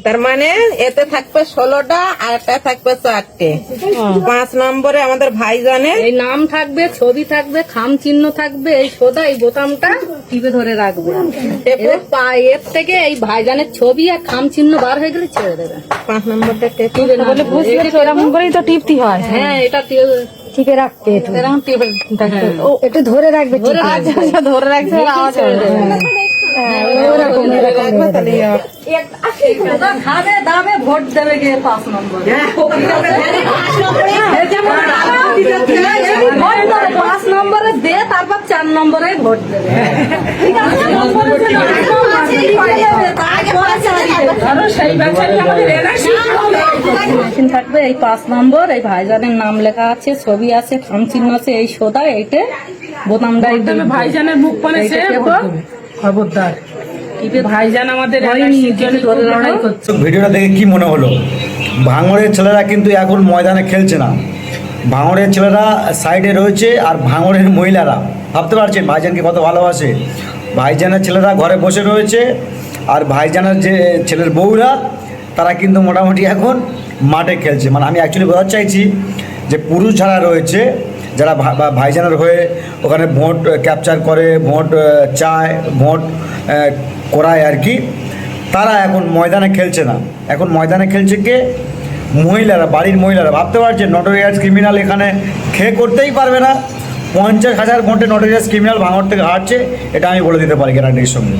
তার মানে এতে থাকবে 16টা আর একটা থাকবে 4টে। 5 নম্বরে আমাদের ভাইজানের এই নাম থাকবে, ছবি থাকবে, খাম চিহ্ন থাকবে, এই সোদা এই বোতামটা টিপে ধরে রাখবে। এর থেকে এই ভাইজানের ছবি আর খাম চিহ্ন বার হয়ে গেলে ছেড়ে দেবে। 5 নম্বরটা টিপে না বলে বুঝতে পেরেছো, এরকম করেই তো টিপতে হয়। হ্যাঁ, এটা টিপে রাখতে একটু। এরকম টিপে থাকবে। ও একটু ধরে রাখবে, ধরে টিপে। রাখবে। আচ্ছা, ধরে রাখতে হবে, আওয়াজ ছেড়ে হবে। দেবে। হ্যাঁ, ওরকম রাখবে তাহলে ওটা খাবে দাবে ভোট দেবে গিয়ে 5 নম্বর। 5 নম্বরে দে, তারপর 4 নম্বরে ভোট দেবে। মেশিন থাকবে এই 5 নম্বর, এই ভাইজানের নাম লেখা আছে, ছবি আছে, খাম চিহ্ন আছে, এই সোদা এইটে বোতামটা ভাইজানের মুখ পানে সে খবরদার, ভাইজান আমাদের ধরে লড়াই করছে। ভিডিওটা দেখে কি মনে হলো? ভাঙড়ের ছেলেরা কিন্তু এখন ময়দানে খেলছে না, ভাঙড়ের ছেলেরা সাইডে রয়েছে, আর ভাঙড়ের মহিলারা ভাবতে পারছেন ভাইজানকে কত ভালোবাসে। ভাইজানের ছেলেরা ঘরে বসে রয়েছে, আর ভাইজানের যে ছেলের বউরা তারা কিন্তু মোটামুটি এখন মাঠে খেলছে। মানে আমি অ্যাকচুয়ালি বোঝাতে চাইছি যে পুরুষ যারা রয়েছে, যারা ভাইজানের হয়ে ওখানে ভোট ক্যাপচার করে, ভোট চায়, ভোট করায় আর কি, তারা এখন ময়দানে খেলছে না। এখন ময়দানে খেলছে কে? মহিলারা, বাড়ির মহিলারা। ভাবতে পারছে নটোরিয়াস ক্রিমিনাল এখানে খেয়ে করতেই পারবে না। 50,000 ভোটে নটোরিয়াস ক্রিমিনাল ভাঙড় থেকে হারছে, এটা আমি বলে দিতে পারি গ্যারান্টির সঙ্গে।